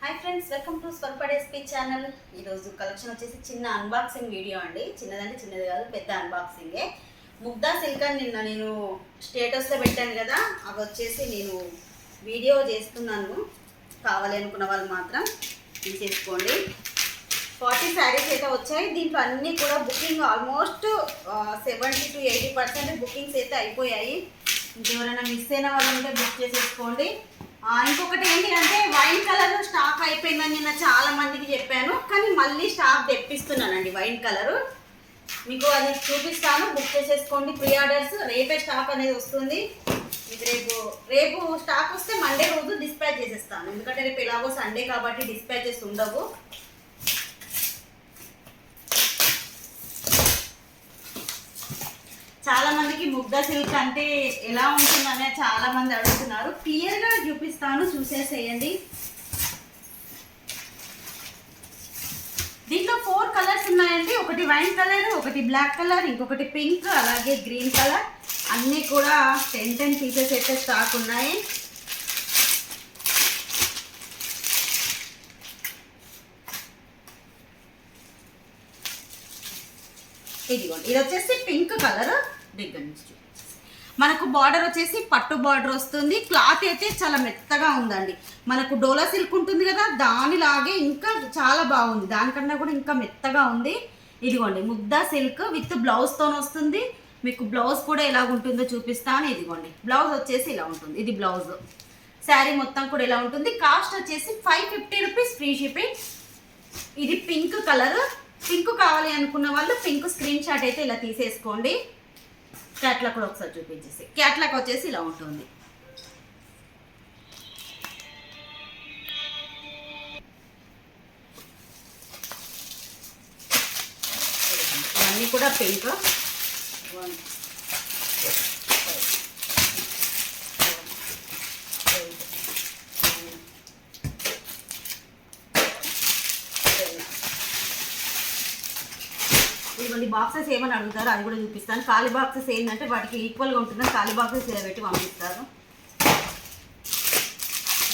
Hi friends, welcome to స్వర్పడ్ SP channel. ఈరోజు collection వచ్చేసి చిన్న అన్బాక్సింగ్ వీడియో అండి. చిన్నదంటే చిన్నది కాదు, పెద్ద అన్బాక్సింగే. ముగ్దా సిల్క్ అని నిన్న నేను స్టేటస్లో పెట్టాను కదా, అవి వచ్చేసి నేను వీడియో చేస్తున్నాను. కావాలి అనుకున్న వాళ్ళు మాత్రం తీసేసుకోండి. 40 శారీస్ అయితే వచ్చాయి. దీంట్లో అన్నీ కూడా బుకింగ్ ఆల్మోస్ట్ 70 to 80% బుకింగ్స్ అయితే అయిపోయాయి. ఇంకెవరైనా మిస్ అయిన వాళ్ళు ఉంటే బుక్ చేసేసుకోండి. ఇంకొకటి ఏంటి అంటే వైన్ కలర్ స్టాక్ అయిపోయిందని నిన్న చాలా మందికి చెప్పాను, కానీ మళ్ళీ స్టాక్ తెప్పిస్తున్నానండి. వైన్ కలరు మీకు అది చూపిస్తాను, బుక్ చేసేసుకోండి. ప్రీ ఆర్డర్స్ రేపే స్టాక్ అనేది వస్తుంది. మీకు రేపు స్టాక్ వస్తే మండే రోజు డిస్పాచ్ చేసేస్తాను, ఎందుకంటే రేపు ఎలాగో సండే కాబట్టి డిస్పాచెస్ ఉండవు. చాలా మందికి ముగ్దా సిల్క్ అంటే ఎలా ఉంటుందనే చాలా మంది అడుగుతున్నారు. క్లియర్గా చూపిస్తాను, చూసేసేయండి. దీంట్లో 4 కలర్స్ ఉన్నాయండి. ఒకటి వైన్ కలర్, ఒకటి బ్లాక్ కలర్, ఇంకొకటి పింక్, అలాగే గ్రీన్ కలర్. అన్నీ కూడా 10 పీసెస్ అయితే స్టాక్ ఉన్నాయి. ఇదిగోండి, ఇది వచ్చేసి పింక్ కలర్. దగ్గర నుంచి మనకు బార్డర్ వచ్చేసి పట్టు బార్డర్ వస్తుంది. క్లాత్ అయితే చాలా మెత్తగా ఉందండి. మనకు డోలా సిల్క్ ఉంటుంది కదా, దానిలాగే ఇంకా చాలా బాగుంది, దానికన్నా కూడా ఇంకా మెత్తగా ఉంది. ఇదిగోండి, ముగ్దా సిల్క్ విత్ బ్లౌజ్తో వస్తుంది. మీకు బ్లౌజ్ కూడా ఎలా ఉంటుందో చూపిస్తాను. ఇదిగోండి, బ్లౌజ్ వచ్చేసి ఇలా ఉంటుంది. ఇది బ్లౌజ్. శారీ మొత్తం కూడా ఎలా ఉంటుంది. కాస్ట్ వచ్చేసి 550 రూపీస్, ఫ్రీ షిప్పింగ్. ఇది పింక్ కలర్. పింక్ కావాలి అనుకున్న వాళ్ళు పింక్ స్క్రీన్ షాట్ అయితే ఇలా తీసేసుకోండి. క్యాట్లాగ్ కూడా ఒకసారి చూపించేసి, క్యాట్లాగ్ వచ్చేసి ఇలా ఉంటుంది. ఇవన్నీ కూడా పింక్. ఇవన్నీ బాక్సెస్ ఏమని అడుగుతారో అది కూడా చూపిస్తాను. ఖాళీ బాక్సెస్ ఏంటంటే వాటికి ఈక్వల్గా ఉంటుందని ఖాళీ బాక్సెస్ ఇలా పెట్టి పంపిస్తారు.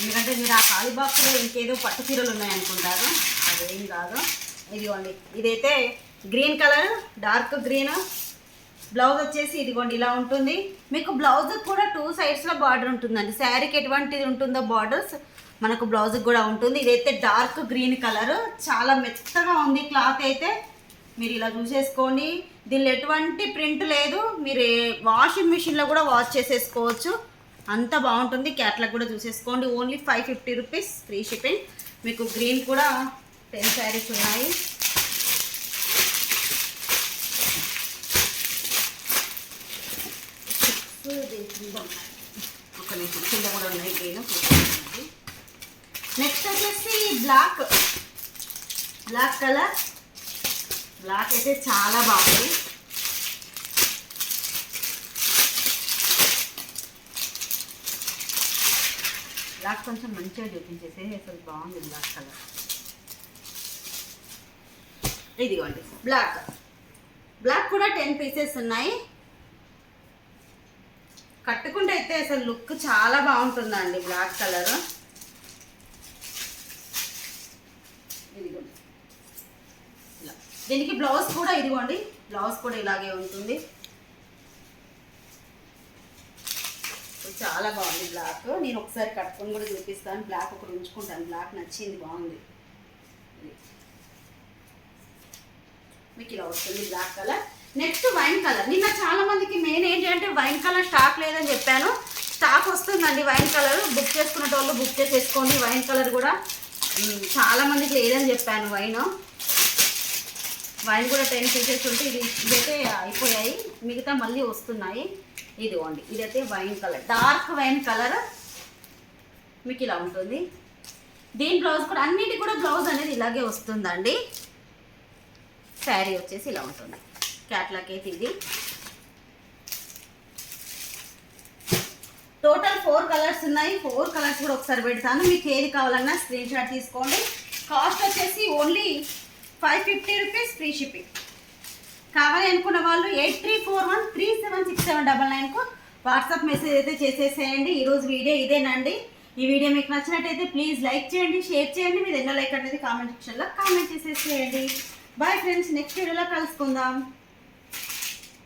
ఎందుకంటే మీరు ఆ ఖాళీ బాక్స్లో ఇంకేదో పట్టు చీరలు ఉన్నాయనుకుంటారు, అదేం కాదు. ఇదిగోండి, ఇదైతే green colour, dark green. Blouse వచ్చేసి ఇదిగోండి ఇలా ఉంటుంది. మీకు బ్లౌజ్ కూడా 2 సైడ్స్లో బార్డర్ ఉంటుందండి. శారీకి ఎటువంటిది ఉంటుందో బార్డర్స్ మనకు బ్లౌజ్కి కూడా ఉంటుంది. ఇదైతే డార్క్ గ్రీన్ కలర్, చాలా మెత్తగా ఉంది క్లాత్ అయితే. మీరు ఇలా చూసేసుకోండి. దీనిలో ఎటువంటి ప్రింట్ లేదు. మీరు వాషింగ్ మిషన్లో కూడా వాష్ చేసేసుకోవచ్చు, అంత బాగుంటుంది. క్యాట్లాగ్ కూడా చూసేసుకోండి. Only 550 rupees, free shipping. మీకు గ్రీన్ కూడా 10 శారీస్ ఉన్నాయి. ఒక నిమిషం, కింద కూడా ఉన్నాయి గ్రీన్. నెక్స్ట్ వచ్చేసి బ్లాక్ కలర్. బ్లాక్ అయితే చాలా బాగుంది. బ్లాక్ కొంచెం మంచిగా చూపించేసి అసలు బాగుంది బ్లాక్ కలర్. ఇదిగోండి బ్లాక్ కూడా 10 పీసెస్ ఉన్నాయి. కట్టుకుంటే అయితే అసలు లుక్ చాలా బాగుంటుందండి బ్లాక్ కలర్. ఇదిగోండి, దీనికి బ్లౌజ్ కూడా ఇదిగోండి, బ్లౌజ్ కూడా ఇలాగే ఉంటుంది. చాలా బాగుంది బ్లాక్. నేను ఒకసారి కట్టుకొని కూడా చూపిస్తాను. బ్లాక్ ఒకటి ఉంచుకుంటాను, బ్లాక్ నచ్చింది, బాగుంది. మీకు ఇలా వస్తుంది black colour. Next wine colour. నిన్న చాలా మందికి మెయిన్ ఏంటి అంటే వైన్ కలర్ స్టాక్ లేదని చెప్పాను. స్టాక్ వస్తుందండి వైన్ కలర్. బుక్ చేసుకునే వాళ్ళు బుక్ చేసేసుకోండి. వైన్ కలర్ కూడా చాలా మందికి లేదని చెప్పాను. వైన్ కూడా 10 పీసెస్ ఉంటే ఇదైతే అయిపోయాయి, మిగతా మళ్ళీ వస్తున్నాయి. ఇదిగోండి, ఇదైతే wine colour, dark wine colour. మీకు ఇలా ఉంటుంది. దీని బ్లౌజ్ కూడా అన్నిటి కూడా బ్లౌజ్ అనేది ఇలాగే వస్తుందండి. శారీ వచ్చేసి ఇలా ఉంటుంది. క్యాట్లాగ్ అయితే ఇది. టోటల్ 4 కలర్స్ ఉన్నాయి. 4 కలర్స్ కూడా ఒకసారి పెడతాను. మీకు ఏది కావాలన్నా స్క్రీన్ షాట్ తీసుకోండి. కాస్ట్ వచ్చేసి ఓన్లీ 550 రూపీస్, ఫ్రీ షిప్పింగ్. కావాలి అనుకున్న వాళ్ళు 8341376799కు వాట్సాప్ మెసేజ్ అయితే చేసేసేయండి. ఈరోజు వీడియో ఇదేనండి. ఈ వీడియో మీకు నచ్చినట్టయితే ప్లీజ్ లైక్ చేయండి, షేర్ చేయండి. మీరు ఎన్నో లైక్ అనేది కామెంట్ సెక్షన్లో కామెంట్ చేసేసేయండి. బాయ్ ఫ్రెండ్స్, నెక్స్ట్ వీడియోలో కలుసుకుందాం.